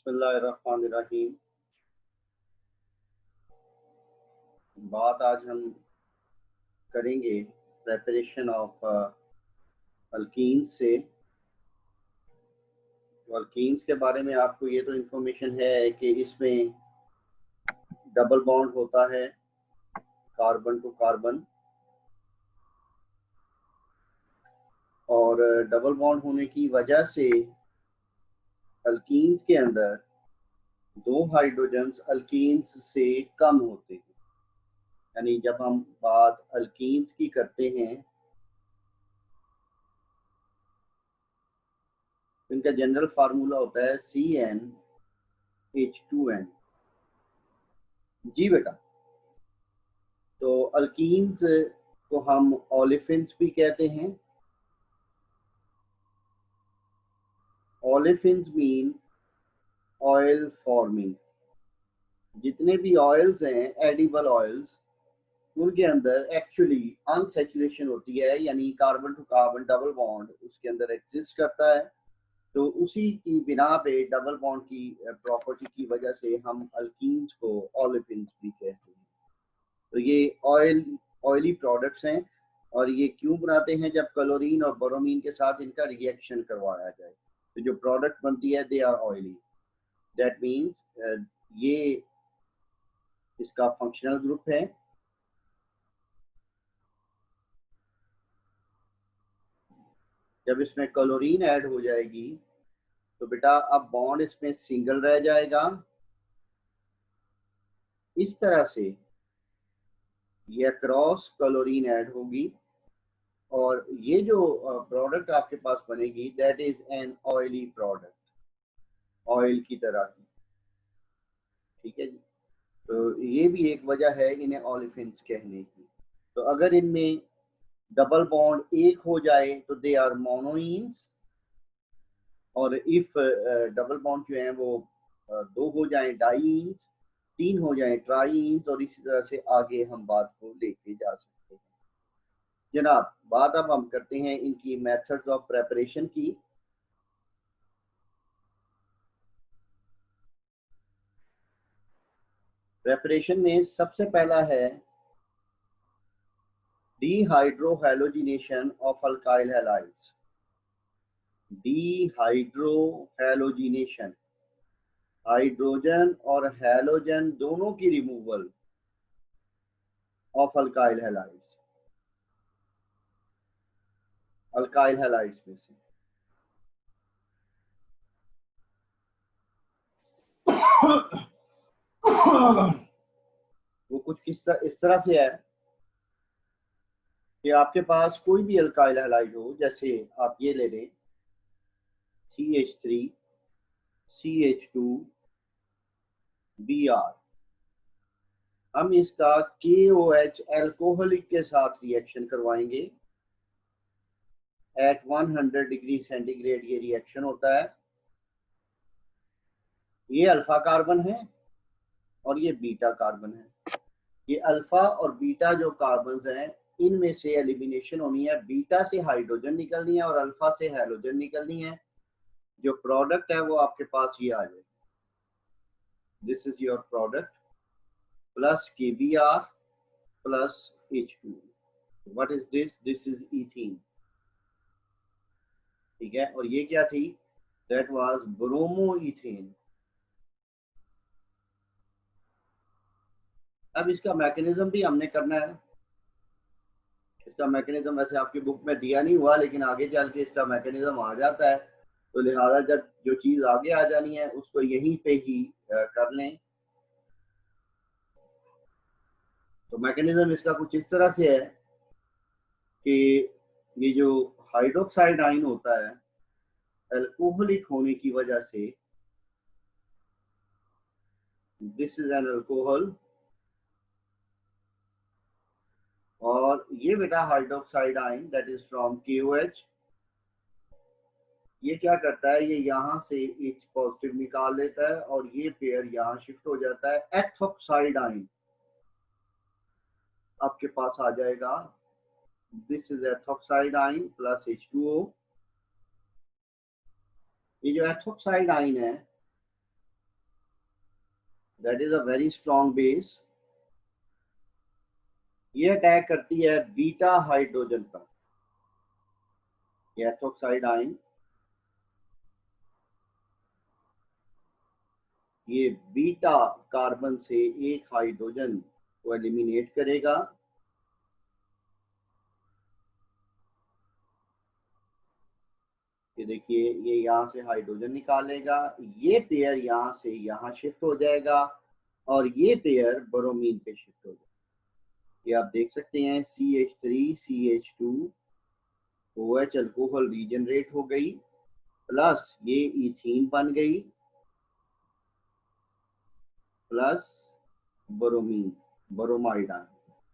बिस्मिल्लाहिर्रहमानिर्रहीम। बात आज हम करेंगे प्रेपरेशन ऑफ अल्कीन्स से। अल्कीन्स के बारे में आपको ये तो इन्फॉर्मेशन है कि इसमें डबल बॉन्ड होता है कार्बन टू कार्बन, और डबल बॉन्ड होने की वजह से अल्कीन्स के अंदर दो हाइड्रोजन्स अल्कीन्स से कम होते हैं। यानी जब हम बात अल्कीन्स की करते हैं, इनका जनरल फार्मूला होता है CnH2n। जी बेटा, तो अल्कीन्स को हम ओलेफिन्स भी कहते हैं। Olefins mean oil forming. जितने भी ऑयल्स हैं, एडिबल ऑयल्स, उनके अंदर एक्चुअली अनसैचुरेशन होती है, यानी carbon to carbon double bond उसके अंदर एग्जिस्ट करता है। तो उसी की बिना पे डबल बॉन्ड की प्रॉपर्टी की वजह से हम अल्कीन्स को ओलेफिन्स भी कहते हैं। तो ये ऑयली प्रोडक्ट्स हैं, और ये क्यों बनाते हैं? जब क्लोरीन और ब्रोमीन के साथ इनका रिएक्शन करवाया जाए तो जो प्रोडक्ट बनती है they are oily. That means ये इसका फंक्शनल ग्रुप है। जब इसमें क्लोरीन ऐड हो जाएगी तो बेटा अब बॉन्ड इसमें सिंगल रह जाएगा। इस तरह से ये अक्रॉस क्लोरीन ऐड होगी, और ये जो प्रोडक्ट आपके पास बनेगी that is an oily product, oil की तरह की। ठीक है जी। तो ये भी एक वजह है इन्हें ओलेफिन्स कहने की। तो अगर इनमें डबल बॉन्ड एक हो जाए तो दे आर मोनोइंस, और इफ डबल बॉन्ड जो है वो दो हो जाए डाईइंस, तीन हो जाए ट्राईइंस, और इसी तरह से आगे हम बात को लेके जा सकते हैं। जनाब, बात अब हम करते हैं इनकी मेथड्स ऑफ प्रेपरेशन की। प्रेपरेशन में सबसे पहला है डिहाइड्रोहैलोजिनेशन ऑफ अल्काइल हैलाइड्स। डिहाइड्रोहैलोजिनेशन, हाइड्रोजन और हैलोजन दोनों की removal of alkyl halides, alkyl halides में से। वो कुछ इस तरह से है कि आपके पास कोई भी अल्काइल हैलाइड हो, जैसे आप ये ले लें CH3 CH2 Br, हम इसका KOH एल्कोहलिक के साथ रिएक्शन करवाएंगे एट 100 डिग्री सेंटीग्रेड। ये रिएक्शन होता है। ये अल्फा कार्बन है और ये बीटा कार्बन है। ये अल्फा और बीटा जो कार्बन हैं, इनमें से एलिमिनेशन होनी है। बीटा से हाइड्रोजन निकलनी है और अल्फा से हैलोजन निकलनी है। जो प्रोडक्ट है वो आपके पास ये आ जाए, this is your product plus KBr plus H2। What is this? This is ethene. ठीक है, और ये क्या थी? That was bromoethane. अब इसका मैकेनिज्म भी हमने करना है। इसका मैकेनिज्म वैसे आपकी बुक में दिया नहीं हुआ, लेकिन आगे चल के इसका मैकेनिज्म आ जाता है, तो लिहाजा जब जो चीज आगे आ जानी है उसको यहीं पे ही कर लें। तो मैकेनिज्म इसका कुछ इस तरह से है कि ये जो हाइड्रोक्साइड आयन होता है, अल्कोहलिक होने की वजह से, दिस इज एन अल्कोहल, और ये बेटा hydroxide ion that is from KOH, ये क्या करता है? ये यहाँ से H पॉजिटिव निकाल लेता है और ये पेयर यहाँ शिफ्ट हो जाता है। एथोक्साइड आयन आपके पास आ जाएगा, this is ethoxide ion plus H2O। ये जो एथोक्साइड आयन है that is a very strong base. ये अटैक करती है बीटा हाइड्रोजन पर, एथोक्साइड आयन, ये बीटा कार्बन से एक हाइड्रोजन को एलिमिनेट करेगा। ये देखिए, ये यहाँ से हाइड्रोजन निकालेगा, ये पेयर यहाँ से यहाँ शिफ्ट हो जाएगा और ये पेयर ब्रोमीन पे शिफ्ट हो जाएगा। ये आप देख सकते हैं CH3CH2 OH अल्कोहल रीजनरेट हो गई, प्लस ये इथीन बन गई, प्लस ब्रोमीन, ब्रोमाइड आयन।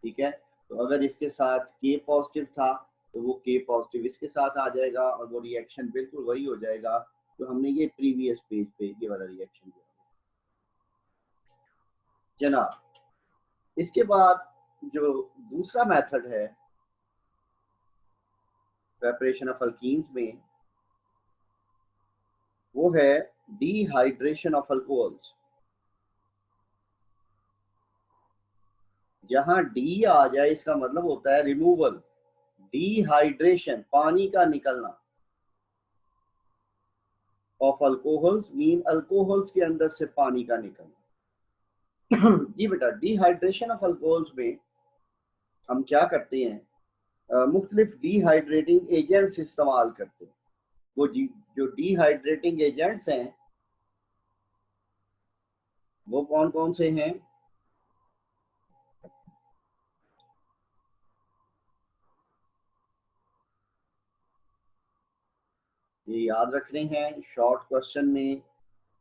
ठीक है, तो अगर इसके साथ के पॉजिटिव था तो वो के पॉजिटिव इसके साथ आ जाएगा और वो रिएक्शन बिल्कुल वही हो जाएगा तो हमने ये प्रीवियस पेज पे ये वाला रिएक्शन किया जनाब। इसके बाद जो दूसरा मेथड है प्रेपरेशन ऑफ अल्कीन्स में, वो है डिहाइड्रेशन ऑफ अल्कोहल्स। जहां डी आ जाए इसका मतलब होता है रिमूवल, डिहाइड्रेशन पानी का निकलना, ऑफ अल्कोहल्स मीन अल्कोहल्स के अंदर से पानी का निकलना। जी बेटा, डिहाइड्रेशन ऑफ अल्कोहल्स में हम क्या करते हैं, मुख्तलिफ डिहाइड्रेटिंग एजेंट्स इस्तेमाल करते हैं। वो जो डिहाइड्रेटिंग एजेंट्स हैं वो कौन कौन से हैं? ये याद रखने हैं, शॉर्ट क्वेश्चन में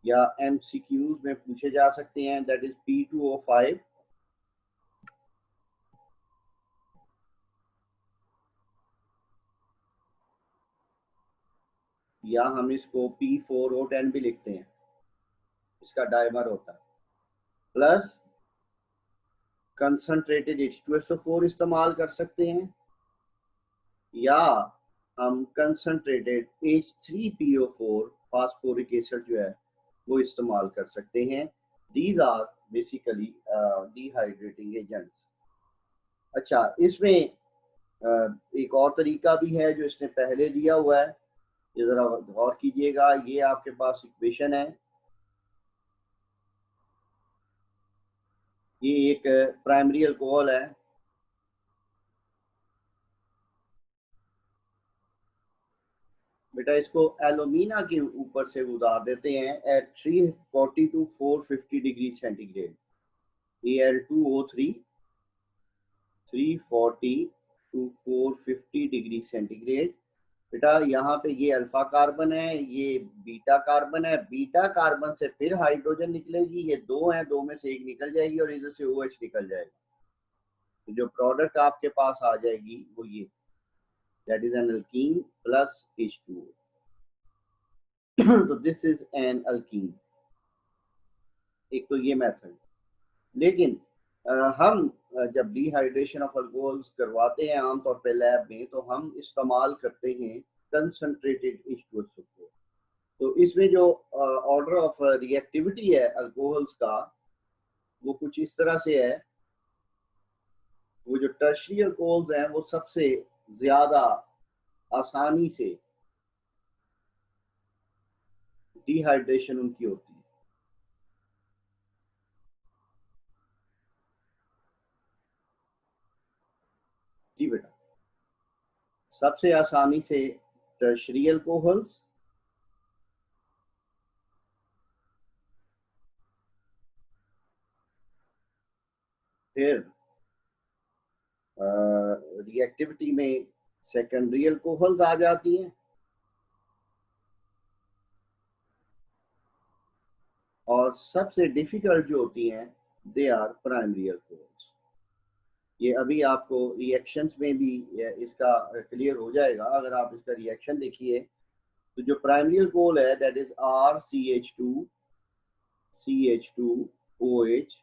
या MCQs में पूछे जा सकते हैं। दैट इज P2O5, या हम इसको P4O10 भी लिखते हैं, इसका डाइमर होता है, प्लस कंसंट्रेटेड H2SO4 इस्तेमाल कर सकते हैं, या हम कंसंट्रेटेड H3PO4 फास्फोरिक एसिड जो है वो इस्तेमाल कर सकते हैं। These are basically dehydrating agents. अच्छा, इसमें एक और तरीका भी है जो इसने पहले दिया हुआ है, ये जरा गौर कीजिएगा। ये आपके पास इक्वेशन है, ये एक प्राइमरी अल्कोहल है, बेटा इसको एलुमिना के ऊपर से उतार देते हैं at 340 to 450 degree centigrade. Al2O3 340 to 450 degree centigrade. बेटा यहाँ पे ये अल्फा कार्बन है, ये बीटा कार्बन है, बीटा कार्बन से फिर हाइड्रोजन निकलेगी, ये दो हैं, दो में से एक निकल जाएगी और इधर से OH निकल जाएगा। तो जो प्रोडक्ट आपके पास आ जाएगी वो ये, that is an alkyne plus H2O। तो दिस इज एन अल्कीन। एक तो ये मेथड, लेकिन हम जब डिहाइड्रेशन ऑफ अल्कोहल्स करवाते हैं आमतौर पे लैब में, तो हम इस्तेमाल करते हैं कंसंट्रेटेड H2SO4। तो इसमें जो ऑर्डर ऑफ रिएक्टिविटी है अल्कोहल्स का वो कुछ इस तरह से है। वो जो टर्शियरी अल्कोहल्स हैं वो सबसे ज्यादा आसानी से डिहाइड्रेशन उनकी होती है। जी बेटा, सबसे आसानी से टर्शियरी अल्कोहल्स, फिर रिएक्टिविटी में सेकेंडरी अल्कोहल्स आ जाती हैं, और सबसे डिफिकल्ट जो होती हैं दे आर प्राइमरी अल्कोहल्स। ये अभी आपको रिएक्शंस में भी इसका क्लियर हो जाएगा। अगर आप इसका रिएक्शन देखिए तो जो प्राइमरी अल्कोहल है दैट इज RCH2CH2OH।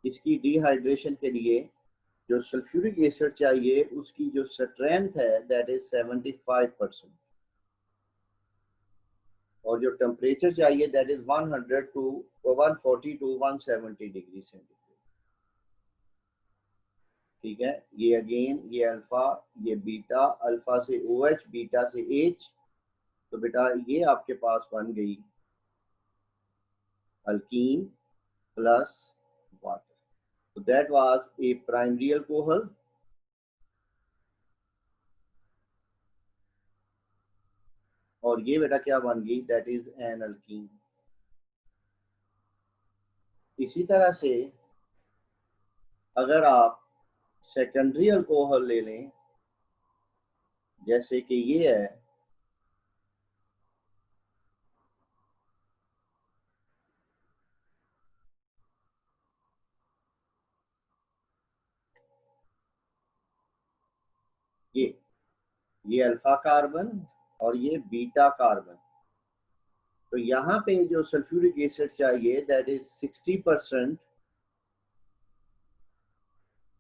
इसकी डिहाइड्रेशन के लिए जो सल्फ्यूरिक एसिड चाहिए उसकी जो स्ट्रेंथ है दैट इज 75%। और जो टेम्परेचर चाहिए that is 100 to 140 to 170 degree centigrade. ठीक है, ये अगेन ये अल्फा, ये बीटा, अल्फा से OH, बीटा से H, तो बेटा ये आपके पास बन गई अल्कीन प्लस वाटर। तो that was a primary alcohol. और ये बेटा क्या बन गई, दैट इज एन अल्कीन। इसी तरह से अगर आप सेकेंडरी अल्कोहल ले लें, जैसे कि ये है, ये अल्फा कार्बन और ये बीटा कार्बन। तो यहाँ पे जो सल्फ्यूरिक एसिड चाहिए दैट इज 60%,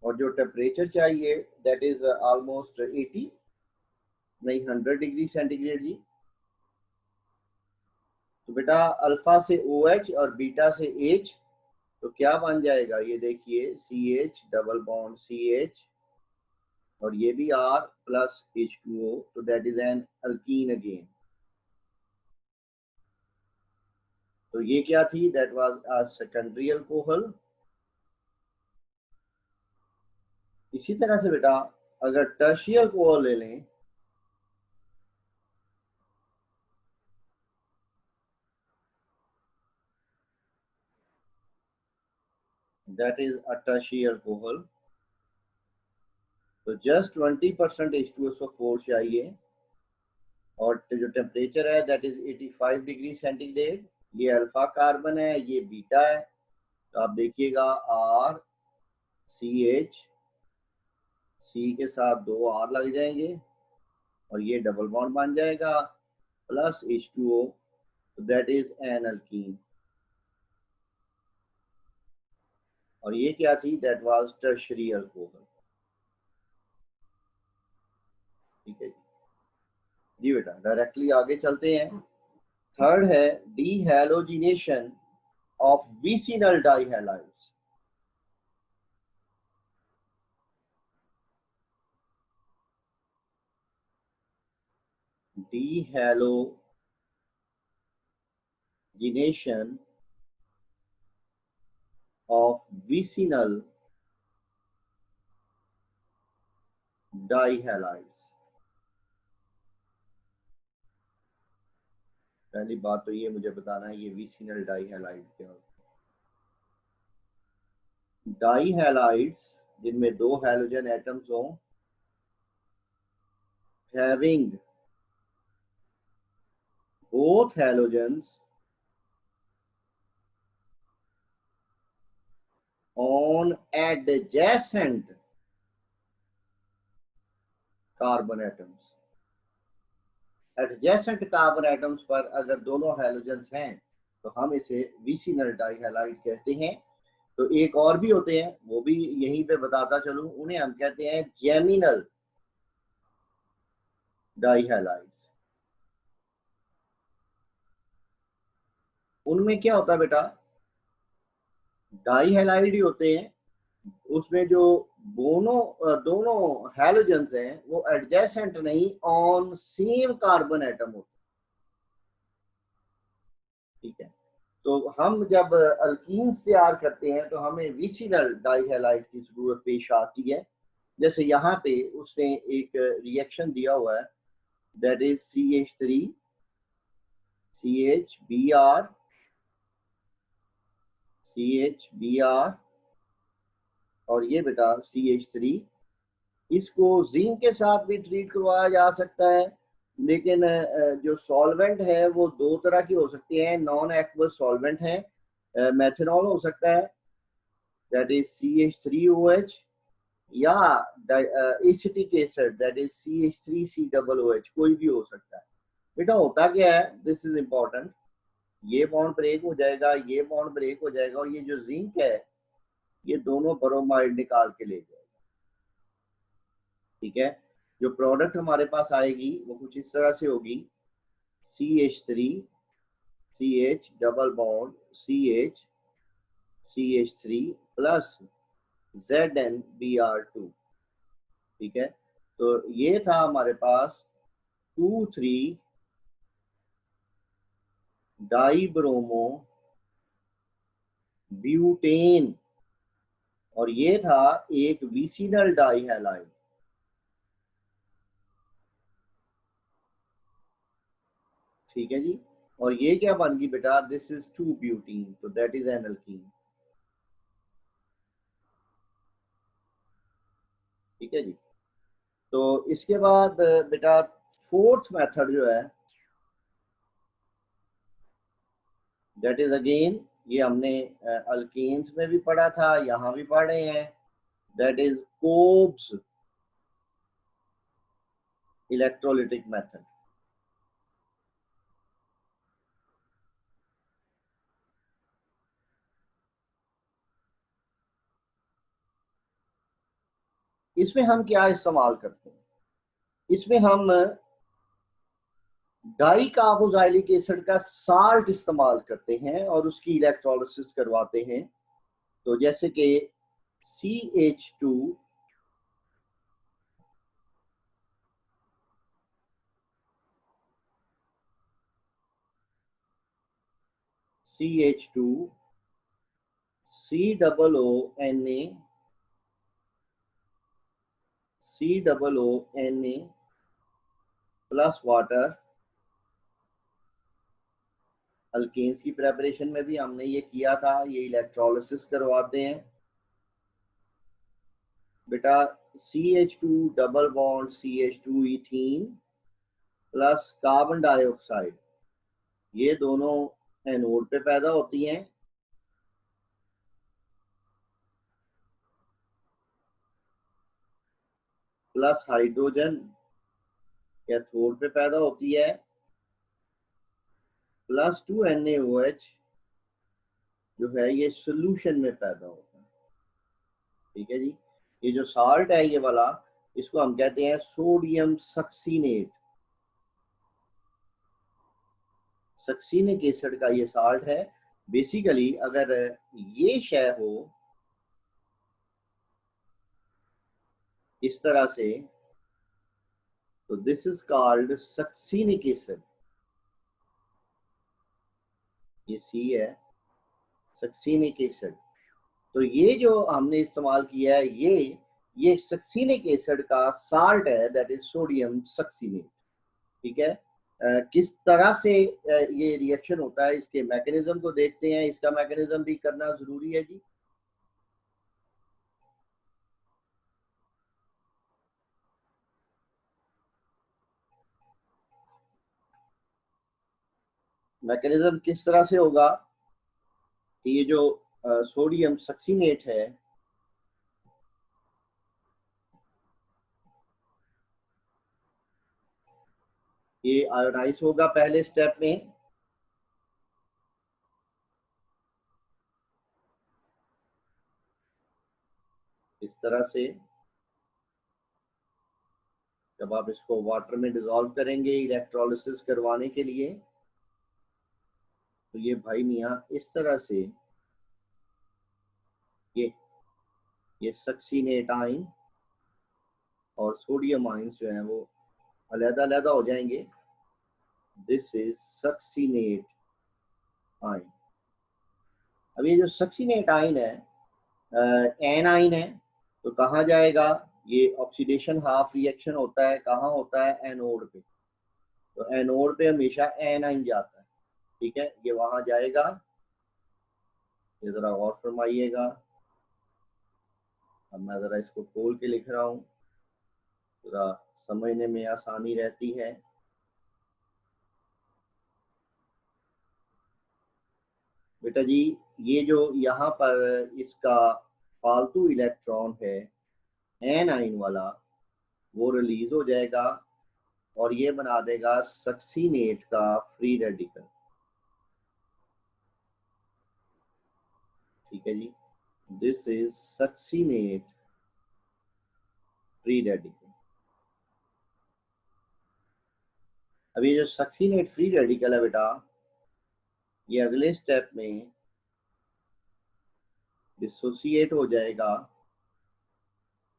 और जो टेम्परेचर चाहिए दैट इज ऑलमोस्ट 80, नहीं 100 डिग्री सेंटीग्रेड जी। तो बेटा अल्फा से OH और बीटा से H, तो क्या बन जाएगा, ये देखिए CH डबल बॉन्ड CH, और ये भी R प्लस H2O, तो that is an alkyne again. तो ये क्या थी, that was a secondary alcohol. इसी तरह से बेटा अगर टर्शियल अल्कोहल ले लें, दैट इज अ टर्शियल अल्कोहल, तो जस्ट 20% H2SO4 चाहिए, और जो टेम्परेचर है दैट इज 85 डिग्री सेंटीग्रेड। ये अल्फा कार्बन है, ये बीटा है, तो आप देखिएगा RCH, C के साथ 2 R लग जाएंगे, और ये डबल बॉन्ड बन जाएगा प्लस H2O, तो दैट इज एन अल्कीन। और ये क्या थी, दैट वाज टर्शरी अल्कोहल। ठीक है जी बेटा, डायरेक्टली आगे चलते हैं। थर्ड है dehalogenation of vicinal dihalides. Dehalogenation of vicinal dihalides। पहली बात तो ये मुझे बताना है, ये विसिनल डाइहैलाइड क्या होता है। डाइहैलाइड्स जिनमें 2 हैलोजन एटम्स हों, having both halogens on adjacent carbon atoms. Adjacent carbon atoms पर अगर दोनों हैलोजेंस हैं तो हम इसे विसिनल डाइहैलाइड कहते हैं। तो एक और भी होते हैं, वो भी यहीं पे बताता चलूं, उन्हें हम कहते हैं जेमिनल डाइहैलाइड्स। उनमें क्या होता है बेटा, डाइहैलाइड ही होते हैं, उसमें जो दोनों हैलोजेंस हैं वो एडजेसेंट नहीं, ऑन सेम कार्बन एटम होते हैं। ठीक है, तो हम जब अल्कीन्स तैयार करते हैं तो हमें विसिनल डाइहैलाइड की जरूरत पेश आती है। जैसे यहाँ पे उसने एक रिएक्शन दिया हुआ है, that is CH3 CHBr CHBr, और ये बेटा CH3, इसको जिंक के साथ भी ट्रीट करवाया जा सकता है, लेकिन जो सॉल्वेंट है वो 2 तरह की हो सकती है, नॉन एक्वस सॉल्वेंट है, मेथनॉल हो सकता है, दैट इज CH3OH, या acetic acid that is CH3COOH, कोई भी हो सकता है। बेटा होता क्या है, दिस इज इंपॉर्टेंट, ये बॉन्ड ब्रेक हो जाएगा, ये बॉन्ड ब्रेक हो जाएगा, और ये जो जिंक है ये दोनों ब्रोमाइड निकाल के ले जाएगा। ठीक है, जो प्रोडक्ट हमारे पास आएगी वो कुछ इस तरह से होगी, CH3 CH double bond CH3 plus ZnBr2। ठीक है, तो ये था हमारे पास 2,3 डाई ब्रोमो ब्यूटेन, और ये था एक विसिनल डाई हैलाइड। ठीक है जी, और ये क्या बन गई बेटा, दिस इज 2 ब्यूटीन, तो दैट इज एन अल्कीन। ठीक है जी, तो इसके बाद बेटा फोर्थ मेथड जो है, दैट इज अगेन, ये हमने अल्केन्स में भी पढ़ा था, यहां भी पढ़ रहे हैं, दैट इज कोब्स इलेक्ट्रोलिटिक मेथड। इसमें हम क्या इस्तेमाल करते हैं, इसमें हम डाई कार्बोक्सिलिक एसिड का साल्ट इस्तेमाल करते हैं और उसकी इलेक्ट्रोलिसिस करवाते हैं। तो जैसे कि CH2 CH2 COONA COONA plus water, alkanes की प्रेपरेशन में भी हमने ये किया था, ये इलेक्ट्रोलिसिस करवाते हैं बेटा। CH2 double bond CH2 ethene plus carbon dioxide, ये दोनों एनोड पे पैदा होती हैं, प्लस हाइड्रोजन कैथोड पे पैदा होती है, प्लस 2NaOH जो है ये सोल्यूशन में पैदा होता है। ठीक है जी, ये जो साल्ट है ये वाला, इसको हम कहते हैं सोडियम सक्सीनेट, सक्सीनिक एसिड का ये साल्ट है। बेसिकली अगर ये शय हो इस तरह से, तो this is called succinic acid, ये सी है सक्सीनिक एसिड। तो ये जो हमने इस्तेमाल किया है, ये सक्सीनिक एसिड का साल्ट है, दैट इज सोडियम सक्सीनेट। ठीक है, किस तरह से ये रिएक्शन होता है, इसके मैकेनिज्म को देखते हैं, इसका मैकेनिज्म भी करना जरूरी है जी। मैकेनिज्म किस तरह से होगा कि ये जो सोडियम सक्सीनेट है, ये आयोनाइज होगा पहले स्टेप में, इस तरह से। जब आप इसको वाटर में डिसॉल्व करेंगे इलेक्ट्रोलिसिस करवाने के लिए, तो ये भाई मियाँ इस तरह से ये ये सक्सीनेट आइन और सोडियम आइंस जो है वो अलग अलग हो जाएंगे। दिस इज सक्सीनेट आइन। अब ये जो सक्सीनेट आइन है एन आइन है, तो कहाँ जाएगा, ये ऑक्सीडेशन हाफ रिएक्शन होता है, कहाँ होता है, एनोड पे। तो एनोड पे हमेशा एन आइन जाता है। ठीक है, ये वहां जाएगा, ये जरा गौर फरमाइएगा। अब मैं जरा इसको खोल के लिख रहा हूँ, जरा समझने में आसानी रहती है। बेटा जी, ये जो यहाँ पर इसका फालतू इलेक्ट्रॉन है एन आइन वाला, वो रिलीज हो जाएगा और ये बना देगा सक्सीनेट का फ्री रेडिकल। ठीक है जी, this is succinate free radical. अब ये जो सक्सीनेट फ्री रेडिकल है बेटा, ये अगले स्टेप में डिसोसिएट हो जाएगा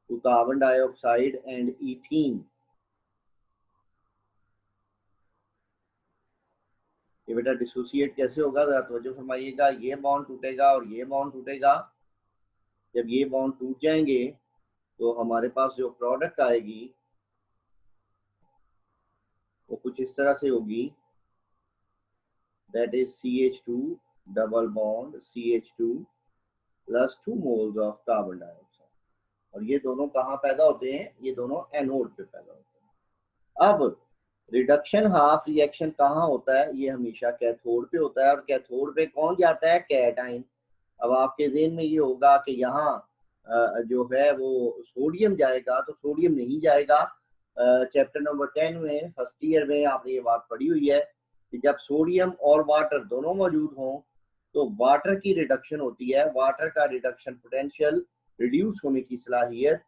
to carbon dioxide and ethene. ये बेटा डिसोसिएट कैसे होगा, जरा तवज्जो फरमाइएगा। ये बॉन्ड टूटेगा और ये बॉन्ड टूटेगा। जब ये बॉन्ड टूट जाएंगे तो हमारे पास जो प्रोडक्ट आएगी वो कुछ इस तरह से होगी, that is CH2 double bond CH2 plus 2 moles of carbon dioxide. और ये दोनों कहाँ पैदा होते हैं, ये दोनों एनोड पे पैदा होते हैं। अब रिडक्शन हाफ रिएक्शन कहाँ होता है, ये हमेशा कैथोड पे होता है। और कैथोड पे कौन जाता है, कैटाइन। अब आपके ज़हन में ये होगा कि यहाँ जो है वो सोडियम जाएगा, तो सोडियम नहीं जाएगा। चैप्टर नंबर 10 में फर्स्ट ईयर में आपने ये बात पढ़ी हुई है कि जब सोडियम और वाटर दोनों मौजूद हों तो वाटर की रिडक्शन होती है। वाटर का रिडक्शन पोटेंशियल, रिड्यूस होने की सलाहियत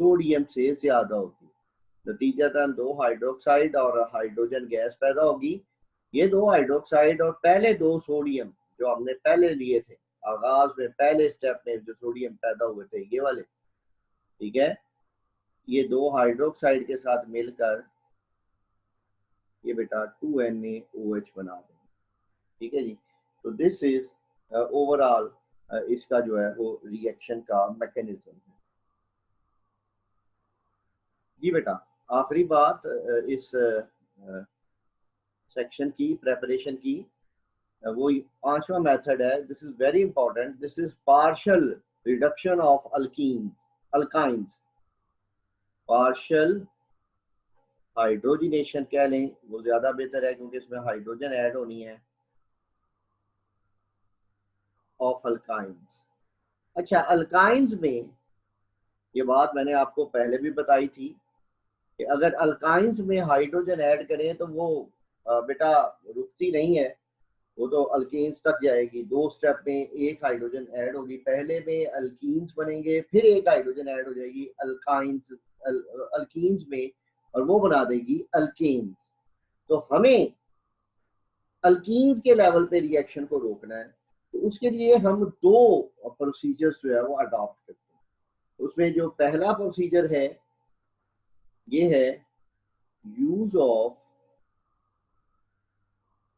सोडियम से ज़्यादा होती है। नतीजतन दो हाइड्रोक्साइड और हाइड्रोजन गैस पैदा होगी। ये दो हाइड्रोक्साइड और पहले दो सोडियम जो हमने पहले लिए थे आगाज में, पहले स्टेप में जो सोडियम पैदा हुए थे ये वाले, ठीक है, ये दो हाइड्रोक्साइड के साथ मिलकर ये बेटा 2NaOH बना देंगे। ठीक है जी। तो दिस इज ओवरऑल इसका जो है वो रिएक्शन का मैकेनिज्म है। जी बेटा आखिरी बात इस सेक्शन की प्रेपरेशन की, वो पांचवा मेथड है। This is very important, this is partial reduction of alkynes. Partial hydrogenation कह लें वो ज्यादा बेहतर है क्योंकि इसमें हाइड्रोजन ऐड होनी है, ऑफ अल्काइंस। अच्छा अल्काइंस में ये बात मैंने आपको पहले भी बताई थी कि अगर अल्काइंस में हाइड्रोजन ऐड करें तो वो बेटा रुकती नहीं है, वो तो अल्कीन्स तक जाएगी। दो स्टेप में एक हाइड्रोजन ऐड होगी, पहले में अल्कीन्स बनेंगे फिर एक हाइड्रोजन ऐड हो जाएगी अल्काइंस अल्कीन्स में और वो बना देगी अल्केन्स। तो हमें अल्कीन्स के लेवल पे रिएक्शन को रोकना है, तो उसके लिए हम दो प्रोसीजर्स जो है वो अडॉप्ट करते हैं। उसमें जो पहला प्रोसीजर है ये है यूज ऑफ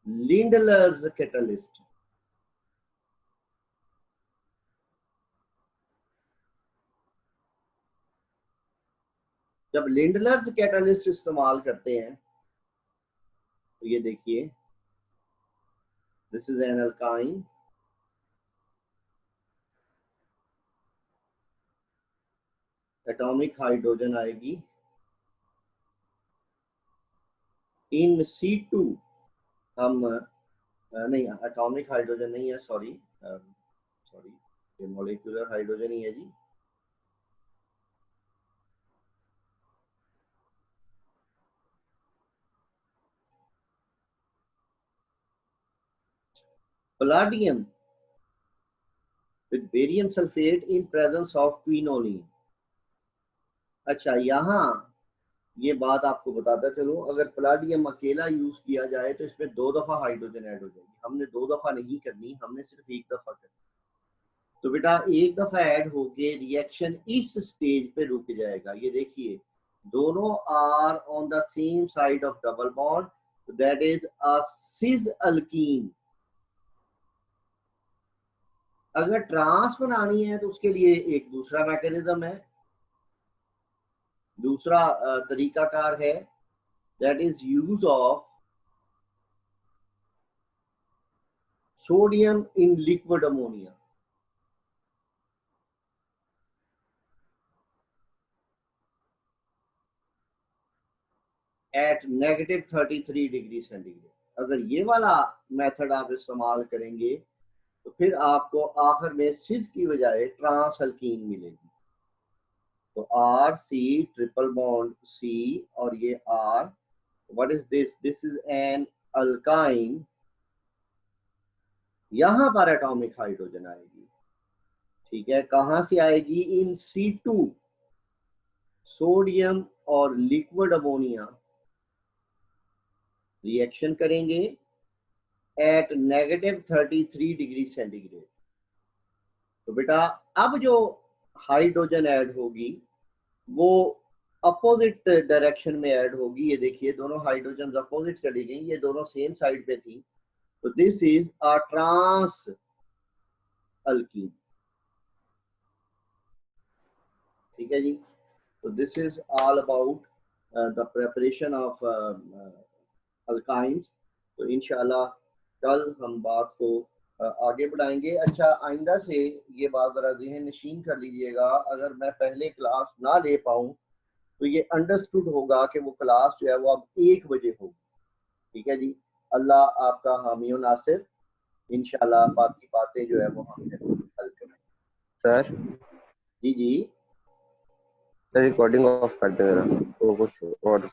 लिंडलर्स कैटलिस्ट। जब लिंडलर्स कैटलिस्ट इस्तेमाल करते हैं तो ये देखिए, this is an alkyne, atomic hydrogen आएगी इन C2। हम नहीं एटॉमिक हाइड्रोजन नहीं है, सॉरी सॉरी, ये मॉलिक्यूलर हाइड्रोजन ही है जी। palladium with barium sulfate in presence of quinoline। अच्छा यहाँ ये बात आपको बताता चलो, अगर पलाडियम अकेला यूज किया जाए तो इसमें दो दफा हाइड्रोजन ऐड हो जाएगी। हमने दो दफा नहीं करनी, हमने सिर्फ एक दफा करनी। तो बेटा एक दफा ऐड होके रिएक्शन इस स्टेज पे रुक जाएगा। ये देखिए दोनों are on the same side of double bond, that is a cis alkene. अगर ट्रांस बनानी है तो उसके लिए एक दूसरा मैकेनिज्म है, दूसरा तरीकाकार है, that is use of sodium in liquid ammonia. At -33 degree centigrade. अगर ये वाला मेथड आप इस्तेमाल करेंगे तो फिर आपको आखिर में सिस की बजाय ट्रांस अल्कीन मिलेगी। तो R C triple bond C और ये R, what is this, this is an alkyne. यहां पर एटॉमिक हाइड्रोजन आएगी, ठीक है, कहां से आएगी, इन C2। सोडियम और लिक्विड अमोनिया रिएक्शन करेंगे एट -33 डिग्री सेंटीग्रेड। तो बेटा अब जो हाइड्रोजन ऐड होगी वो अपोजिट डायरेक्शन में ऐड होगी। ये देखिए दोनों हाइड्रोजन अपोजिट चली गई, ये दोनों सेम साइड पे थी। तो this is a trans alkene. ठीक है जी। तो this is all about the preparation of alkynes. तो इंशाल्लाह कल हम बात को आगे बढ़ाएंगे। अच्छा आइंदा से ये बात ज़रा ज़हन नशीन कर लीजिएगा, अगर मैं पहले क्लास ना ले पाऊँ तो ये अंडरस्टूड होगा कि वो क्लास जो है वो अब 1 बजे होगी। ठीक है जी। अल्लाह आपका हामी और नासिर। इंशाल्लाह बाकी बातें जो है वो हम हल करें। Sir ji ji sir recording off कर दे जरा, तो कुछ और।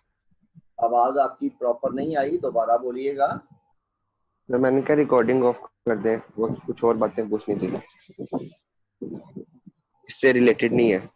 आवाज आपकी प्रॉपर नहीं आई, दोबारा बोलिएगा। तो मैंने क्या रिकॉर्डिंग ऑफ कर दे, वो कुछ और बातें पूछनी थी, इससे रिलेटेड नहीं है।